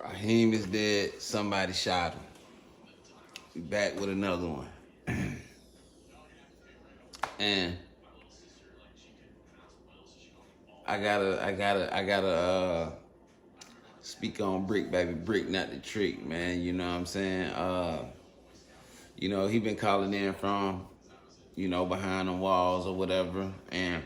Raheem is dead. Somebody shot him. We back with another one. And I gotta speak on Bricc Baby. Bricc, not the trick, man. You know what I'm saying? He been calling in from, behind the walls or whatever, and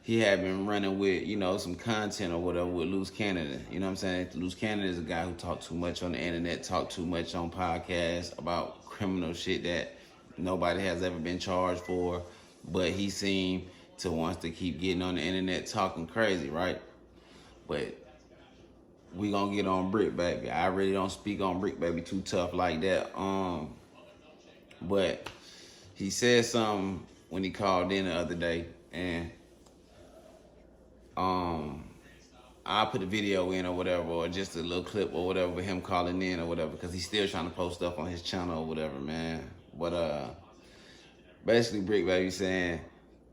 he had been running with, some content or whatever with Luce Cannon. You know what I'm saying? Luce Cannon is a guy who talk too much on the internet, talk too much on podcasts about criminal shit that nobody has ever been charged for, but he seemed to want to keep getting on the internet talking crazy, right? But we gonna get on Bricc Baby. I really don't speak on Bricc Baby too tough like that. But he said something when he called in the other day, and I'll put a video in or whatever, or just a little clip or whatever with him calling in or whatever, because he's still trying to post stuff on his channel or whatever, man. But basically Bricc Baby saying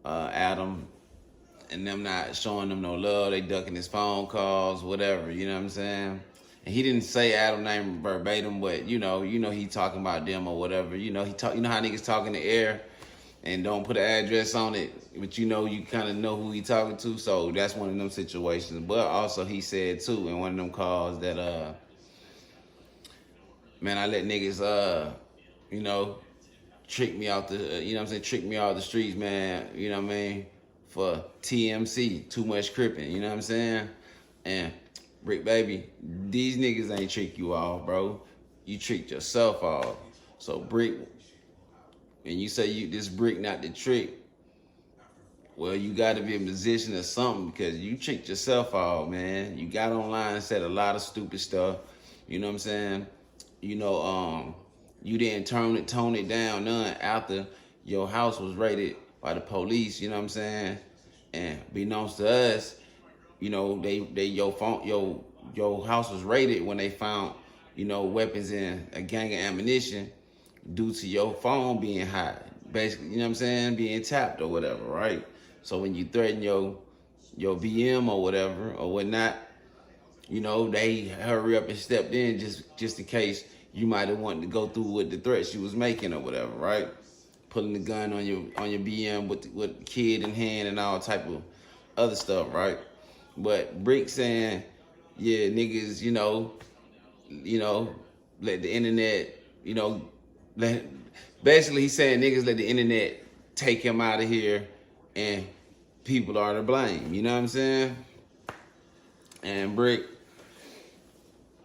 Adam and them not showing them no love, they ducking his phone calls, whatever, you know what I'm saying? And he didn't say Adam name verbatim, but you know he talking about them or whatever. You know how niggas talk in the air and don't put an address on it, but you kind of know who he talking to. So that's one of them situations. But also he said too in one of them calls that man, I let niggas trick me out the trick me out the streets, man, you know what I mean, for TMC, too much cripping, you know what I'm saying? And Bricc Baby, these niggas ain't trick you off, bro. You tricked yourself off. So Bricc, and you say this Bricc not the trick, well, you got to be in position or something, because you tricked yourself off, man. You got online and said a lot of stupid stuff, you know what I'm saying? You didn't tone it down none after your house was raided by the police, you know what I'm saying? And beknownst to us, your house was raided when they found, weapons and a gang of ammunition due to your phone being hot. Basically, you know what I'm saying, being tapped or whatever, right? So when you threaten your BM or whatever or whatnot, they hurry up and stepped in just in case you might have wanted to go through with the threats you was making or whatever, right? Pulling the gun on your BM with the kid in hand and all type of other stuff, right? But Bricc saying, yeah, niggas, let the internet, basically he's saying niggas let the internet take him out of here and people are to blame, you know what I'm saying? And Bricc,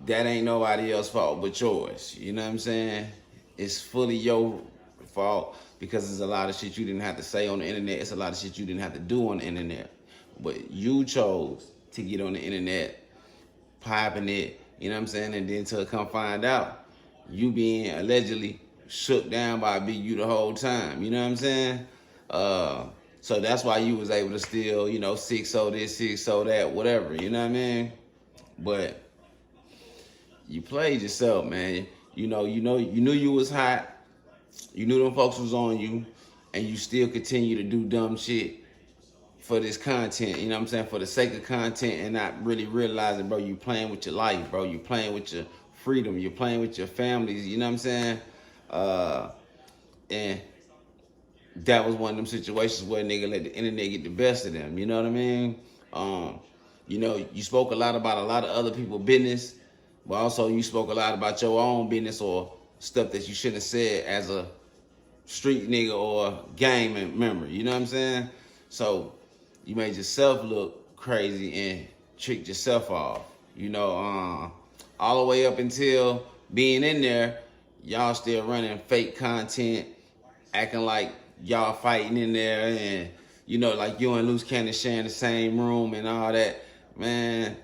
that ain't nobody else's fault but yours, you know what I'm saying? It's fully your fault, because there's a lot of shit you didn't have to say on the internet. It's a lot of shit you didn't have to do on the internet. But you chose to get on the internet, popping it, you know what I'm saying? And then to come find out, you being allegedly shook down by Big U the whole time, you know what I'm saying? So that's why you was able to still, 6-0 this, 6-0 that, whatever, you know what I mean? But you played yourself, man. You knew you was hot. You knew them folks was on you, and you still continue to do dumb shit for this content, you know what I'm saying, for the sake of content, and not really realizing, bro, you playing with your life, bro. You playing with your freedom. You're playing with your families, you know what I'm saying? And that was one of them situations where nigga let the internet get the best of them, you know what I mean? You spoke a lot about a lot of other people's business, but also you spoke a lot about your own business or stuff that you shouldn't have said as a street nigga or gang member, you know what I'm saying? So you made yourself look crazy and tricked yourself off, all the way up until being in there, y'all still running fake content, acting like y'all fighting in there, and like you and Luce Cannon sharing the same room and all that. Man,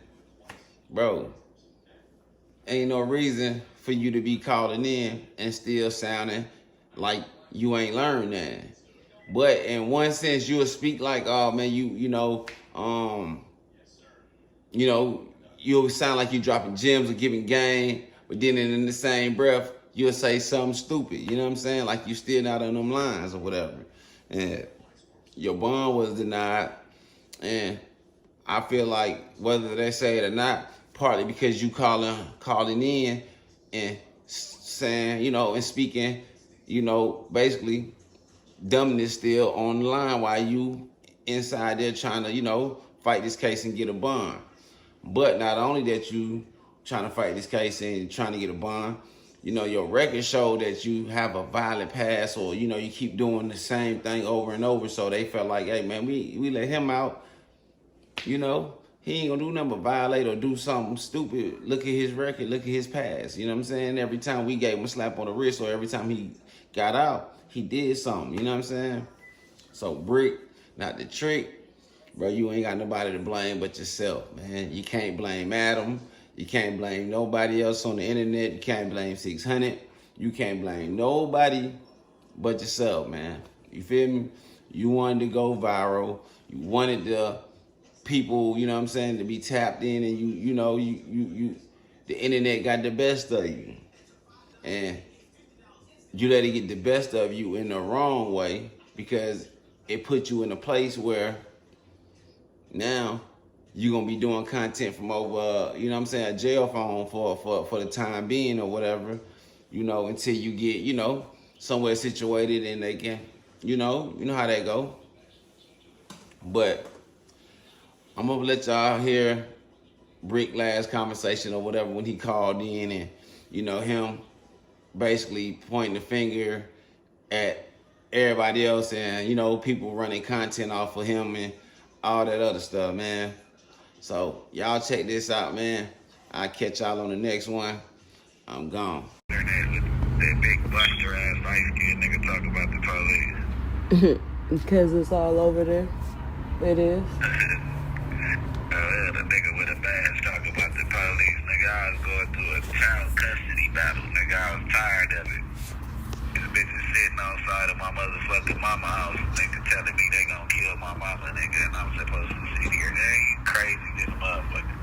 bro, ain't no reason for you to be calling in and still sounding like you ain't learned that. But in one sense, you'll speak like, oh man, you'll sound like you dropping gems or giving game, but then in the same breath, you'll say something stupid. You know what I'm saying? Like you still not on them lines or whatever. And your bond was denied, and I feel like whether they say it or not, partly because you calling in and saying, you know, and speaking, you know, basically dumbness still on the line while you inside there trying to, you know, fight this case and get a bond. But not only that you trying to fight this case and trying to get a bond, you know, your record show that you have a violent past, or, you know, you keep doing the same thing over and over. So they felt like, hey, man, we let him out, you know, he ain't gonna do nothing but violate or do something stupid. Look at his record, look at his past. You know what I'm saying? Every time we gave him a slap on the wrist or every time he got out, he did something. You know what I'm saying? So Bricc, not the trick. Bro, you ain't got nobody to blame but yourself, man. You can't blame Adam. You can't blame nobody else on the internet. You can't blame 600. You can't blame nobody but yourself, man. You feel me? You wanted to go viral. You wanted the people, you know what I'm saying, to be tapped in, and you know, the internet got the best of you. And you let it get the best of you in the wrong way, because it put you in a place where now you're gonna be doing content from over, you know what I'm saying, a jail phone for the time being or whatever, you know, until you get, you know, somewhere situated and they can, you know how that go. But I'm gonna let y'all hear Bricc last conversation or whatever when he called in, and, you know, him basically pointing the finger at everybody else, and, you know, people running content off of him and all that other stuff, man. So y'all check this out, man. I'll catch y'all on the next one. I'm gone. That big buster ass light skinned nigga talk about the police. Because it's all over there. It is. The nigga with a badge talk about the police. Nigga, I was going through a child custody battle. Nigga, I was tired of it. These bitches sitting outside of my motherfucking mama house, nigga, telling me they gonna kill my mama, nigga, and I'm supposed to sit here. They ain't crazy, this motherfucker.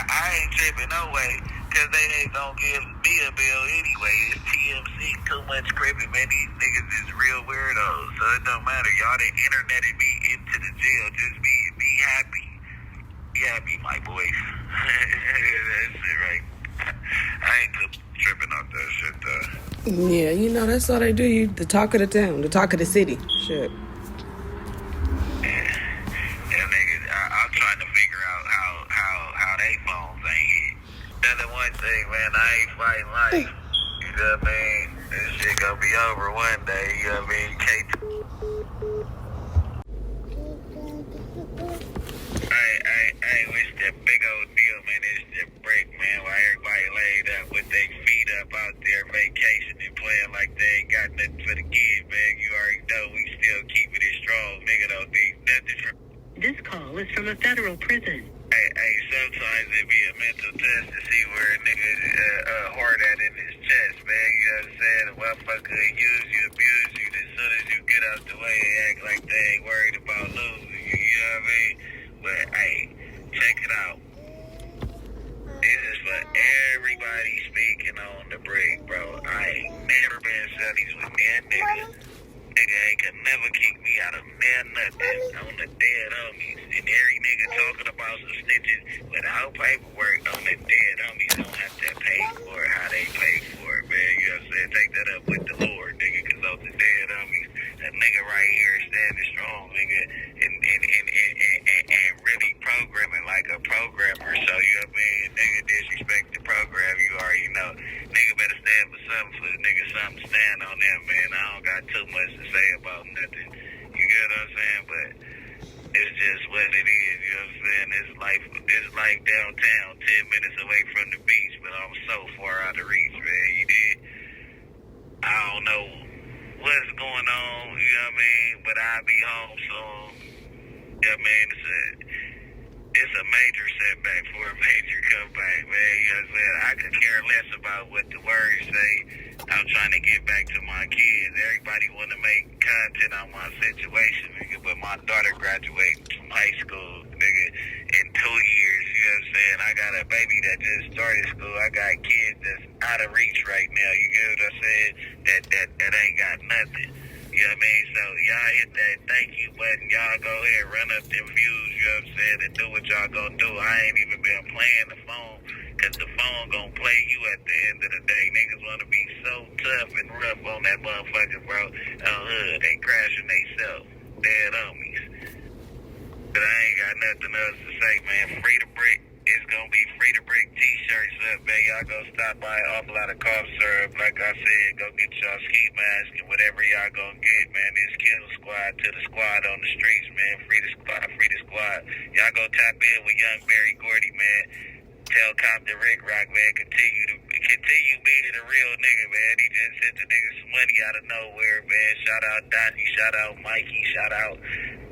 I ain't tripping no way, cause they ain't gonna give me a bill anyway. It's TMC, too much crippin', man. These niggas is real weirdos, so it don't matter. Y'all done interneted me into the jail. Just be happy. Be happy, my boys. That's it, right? I ain't tripping off that shit, though. Yeah, you know, that's all they do. You the talk of the town, the talk of the city. Shit. Yeah, niggas, I'm trying to figure out how they phones ain't hit. That's the one thing, man, I ain't fighting life. You know what I mean? This shit gonna be over one day, you know what I mean? Hey, it's that big old deal, man. It's the Bricc, man. While everybody laid up with their feet up out there vacationing, playing like they ain't got nothing for the kids, man. You already know we still keeping it strong. Nigga don't need nothing from... This call is from a federal prison. Hey, sometimes it be a mental test to see where a nigga hard at in his chest, man. You know what I'm saying? A motherfucker use you, abuse you. As soon as you get out the way, they act like they ain't worried about losing you. You know what I mean? But, hey, check it out. This is for everybody speaking on the Bricc, bro. I ain't never been sunnies with me and nigga. Nigga ain't could never kick me out of nothing on the dead homies. And every nigga talking about some snitches without paperwork on the dead homies don't have to pay for it how they pay for it, man. You know what I'm saying? Take that up with the Lord, nigga, because on the dead homies, that nigga right here standing strong, nigga, and really programming like a programmer. So, you know what I mean? Nigga disrespect the program, you already know. Nigga better stand for something for the nigga, something to stand on them, man. I don't got too much to say about nothing. You get what I'm saying? But it's just what it is, you know what I'm saying? It's like downtown, 10 minutes away from the beach, but I'm so far out of reach, man. You did? I don't know what's going on, you know what I mean? But I'll be home soon. You know what I mean? It's a major setback for a major comeback, man. You know what I'm saying? I could care less about what the words say. I'm trying to get back to my kids. Everybody want to make content on my situation, nigga, but my daughter graduating from high school, nigga, in 2 years. You know what I'm saying? I got a baby that just started school. I got kids that's out of reach right now. You get what I'm saying? That ain't got nothing. You know what I mean? So y'all hit that thank you button. Y'all go ahead, run up them views, you know what I'm saying, and do what y'all gonna do. I ain't even been playing the phone, cause the phone gonna play you at the end of the day. Niggas wanna be so tough and rough on that motherfucker, bro. They crashing theyself. Dead homies. But I ain't got nothing else to say, man. Free the Bricc. It's gonna be Free the Bricc t-shirts up, man. Y'all go stop by an awful lot of cough syrup. Like I said, go get y'all ski mask and whatever y'all gonna get, man. It's Kill Squad to the squad on the streets, man. Free the squad, free the squad. Y'all go tap in with young Barry Gordy, man. Tell Compton Rick Rock, man, continue being a real nigga, man. He just sent the nigga some money out of nowhere, man. Shout out Donnie, shout out Mikey, shout out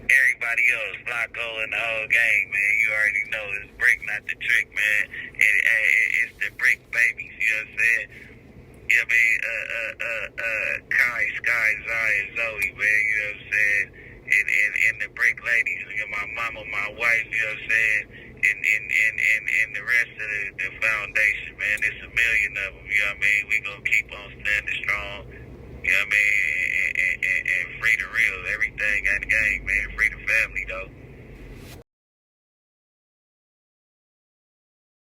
everybody else, Flacco and the whole gang, man. You already know it's Bricc, not the trick, man. It's the Bricc Babies, you know what I'm saying? Yeah, man, Kai, Sky, Zai, and Zoe, man, you know what I'm saying? And the Bricc ladies, and my mama, my wife, you know what I'm saying? And the rest of the foundation, man. There's a million of them, you know what I mean? We gonna keep on standing strong, you know what I mean? And free the real. Everything got